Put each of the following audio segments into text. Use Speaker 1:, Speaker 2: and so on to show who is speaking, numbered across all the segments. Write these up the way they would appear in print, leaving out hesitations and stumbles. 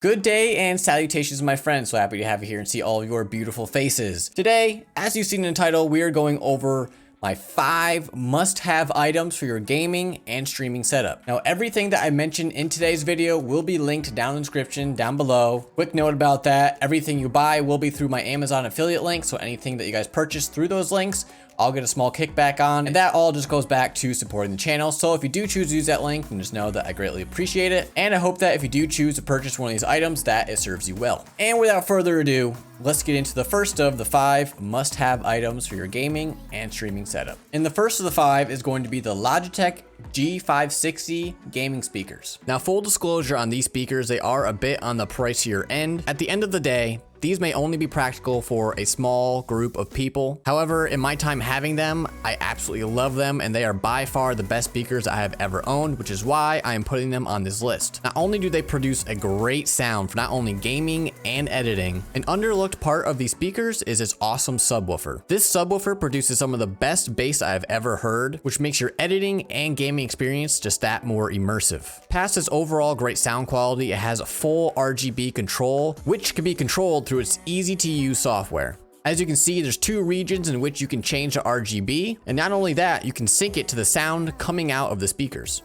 Speaker 1: Good day and salutations, my friends. So happy to have you here and see all of your beautiful faces. Today, as you've seen in the title, we are going over my 5 must-have items for your gaming and streaming setup. Now, everything that I mentioned in today's video will be linked down in the description down below. Quick note about that, everything you buy will be through my Amazon affiliate link, so anything that you guys purchase through those links, I'll get a small kickback on, and that all just goes back to supporting the channel. So if you do choose to use that link, then just know that I greatly appreciate it. And I hope that if you do choose to purchase one of these items, that it serves you well. And without further ado, let's get into the first of the 5 must-have items for your gaming and streaming setup. And the first of the 5 is going to be the Logitech G560 gaming speakers. Now, full disclosure on these speakers, they are a bit on the pricier end. At the end of the day, these may only be practical for a small group of people. However, in my time having them, I absolutely love them, and they are by far the best speakers I have ever owned, which is why I am putting them on this list. Not only do they produce a great sound for not only gaming and editing, an underlooked part of these speakers is its awesome subwoofer. This subwoofer produces some of the best bass I have ever heard, which makes your editing and gaming experience just that more immersive. Past its overall great sound quality, it has a full RGB control, which can be controlled through its easy to use software. As you can see, there's 2 regions in which you can change the RGB, and not only that, you can sync it to the sound coming out of the speakers.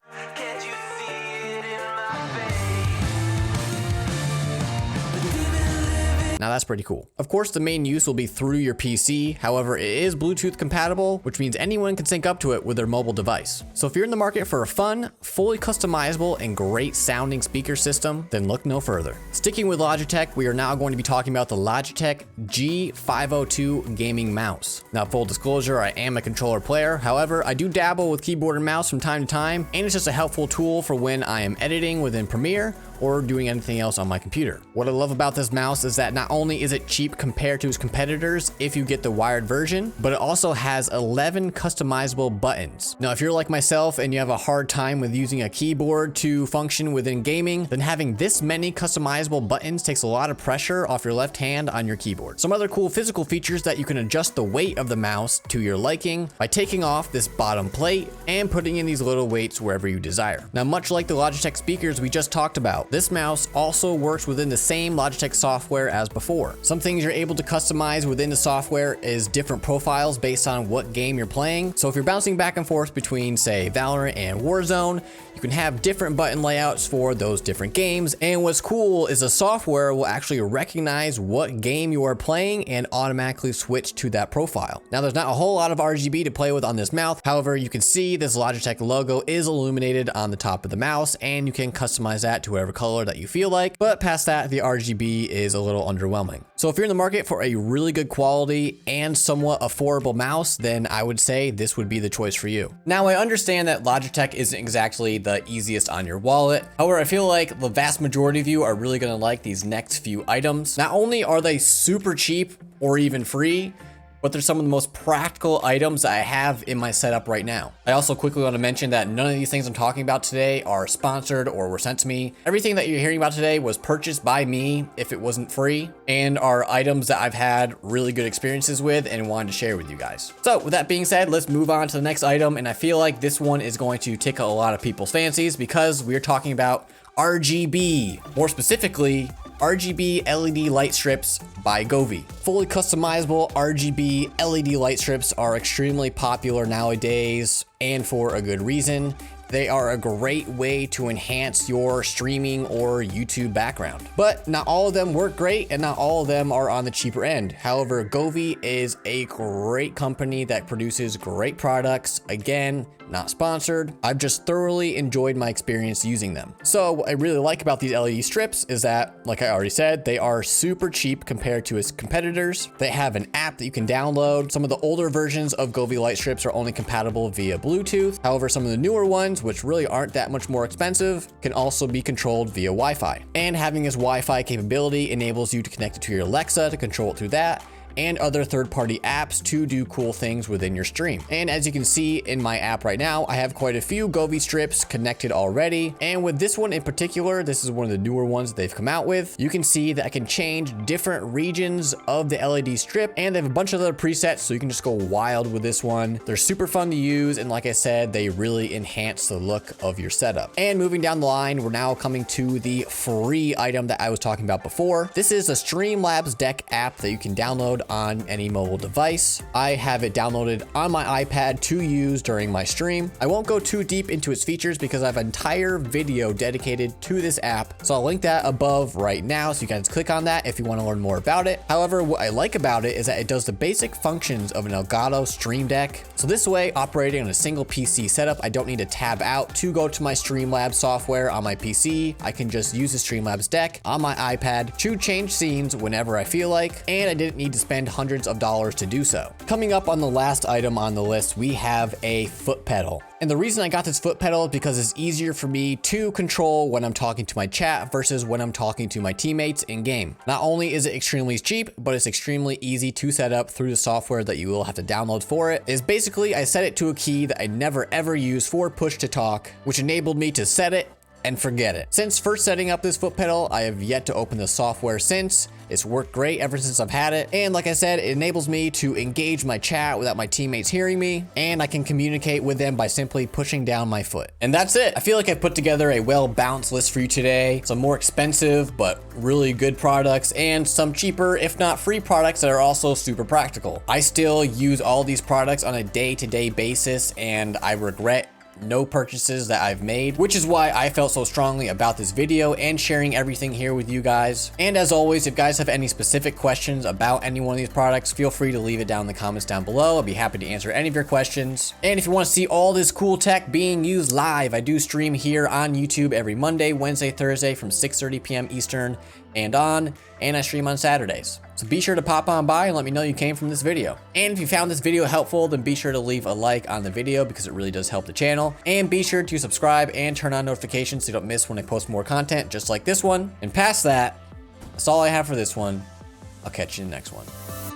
Speaker 1: Now that's pretty cool. Of course, the main use will be through your PC. However, it is Bluetooth compatible, which means anyone can sync up to it with their mobile device. So if you're in the market for a fun, fully customizable, and great sounding speaker system, then look no further. Sticking with Logitech, we are now going to be talking about the Logitech G502 gaming mouse. Now, full disclosure, I am a controller player. However, I do dabble with keyboard and mouse from time to time, and it's just a helpful tool for when I am editing within Premiere or doing anything else on my computer. What I love about this mouse is that not only is it cheap compared to its competitors if you get the wired version, but it also has 11 customizable buttons. Now, if you're like myself and you have a hard time with using a keyboard to function within gaming, then having this many customizable buttons takes a lot of pressure off your left hand on your keyboard. Some other cool physical features that you can adjust the weight of the mouse to your liking by taking off this bottom plate and putting in these little weights wherever you desire. Now, much like the Logitech speakers we just talked about, this mouse also works within the same Logitech software as before. Some things you're able to customize within the software is different profiles based on what game you're playing. So if you're bouncing back and forth between, say, Valorant and Warzone, you can have different button layouts for those different games. And what's cool is the software will actually recognize what game you are playing and automatically switch to that profile. Now, there's not a whole lot of RGB to play with on this mouse. However, you can see this Logitech logo is illuminated on the top of the mouse, and you can customize that to whatever color that you feel like. But past that, the RGB is a little underwhelming. So if you're in the market for a really good quality and somewhat affordable mouse, then I would say this would be the choice for you. Now, I understand that Logitech isn't exactly the easiest on your wallet. However, I feel like the vast majority of you are really gonna like these next few items. Not only are they super cheap or even free, but they're some of the most practical items I have in my setup right now. I also quickly want to mention that none of these things I'm talking about today are sponsored or were sent to me. Everything that you're hearing about today was purchased by me if it wasn't free, and are items that I've had really good experiences with and wanted to share with you guys. So with that being said, let's move on to the next item, and I feel like this one is going to tickle a lot of people's fancies because we're talking about RGB. More specifically, RGB LED light strips by Govee. Fully customizable RGB LED light strips are extremely popular nowadays, and for a good reason. They are a great way to enhance your streaming or YouTube background. But not all of them work great, and not all of them are on the cheaper end. However, Govee is a great company that produces great products. Again, not sponsored. I've just thoroughly enjoyed my experience using them. So what I really like about these LED strips is that, like I already said, they are super cheap compared to its competitors. They have an app that you can download. Some of the older versions of Govee light strips are only compatible via Bluetooth. However, some of the newer ones, which really aren't that much more expensive, can also be controlled via Wi-Fi. And having this Wi-Fi capability enables you to connect it to your Alexa to control it through that, and other third-party apps to do cool things within your stream. And as you can see in my app right now, I have quite a few Govee strips connected already. And with this one in particular, this is one of the newer ones they've come out with. You can see that I can change different regions of the LED strip, and they have a bunch of other presets, so you can just go wild with this one. They're super fun to use, and like I said, they really enhance the look of your setup. And moving down the line, we're now coming to the free item that I was talking about before. This is a Streamlabs deck app that you can download on any mobile device. I have it downloaded on my iPad to use during my stream. I won't go too deep into its features because I have an entire video dedicated to this app, so I'll link that above right now, so you guys click on that if you want to learn more about it. However, what I like about it is that it does the basic functions of an Elgato Stream Deck. So this way, operating on a single PC setup, I don't need to tab out to go to my Streamlabs software on my PC. I can just use the Streamlabs deck on my iPad to change scenes whenever I feel like, and I didn't need to spend hundreds of dollars to do so. Coming up on the last item on the list, we have a foot pedal. And the reason I got this foot pedal is because it's easier for me to control when I'm talking to my chat versus when I'm talking to my teammates in game. Not only is it extremely cheap, but it's extremely easy to set up through the software that you will have to download for it. Is basically I set it to a key that I never ever use for push to talk, which enabled me to set it and forget it. Since first setting up this foot pedal, I have yet to open the software since. It's worked great ever since I've had it. And like I said, it enables me to engage my chat without my teammates hearing me, and I can communicate with them by simply pushing down my foot. And that's it. I feel like I put together a well-balanced list for you today. Some more expensive, but really good products, and some cheaper, if not free products that are also super practical. I still use all these products on a day-to-day basis, and I regret no purchases that I've made, which is why I felt so strongly about this video and sharing everything here with you guys. And as always, if you guys have any specific questions about any one of these products, feel free to leave it down in the comments down below. I'll be happy to answer any of your questions. And if you want to see all this cool tech being used live, I do stream here on YouTube every Monday, Wednesday, Thursday from 6:30 p.m. Eastern and I stream on Saturdays. So be sure to pop on by and let me know you came from this video. And if you found this video helpful, then be sure to leave a like on the video because it really does help the channel. And be sure to subscribe and turn on notifications so you don't miss when I post more content just like this one. And past that, that's all I have for this one. I'll catch you in the next one.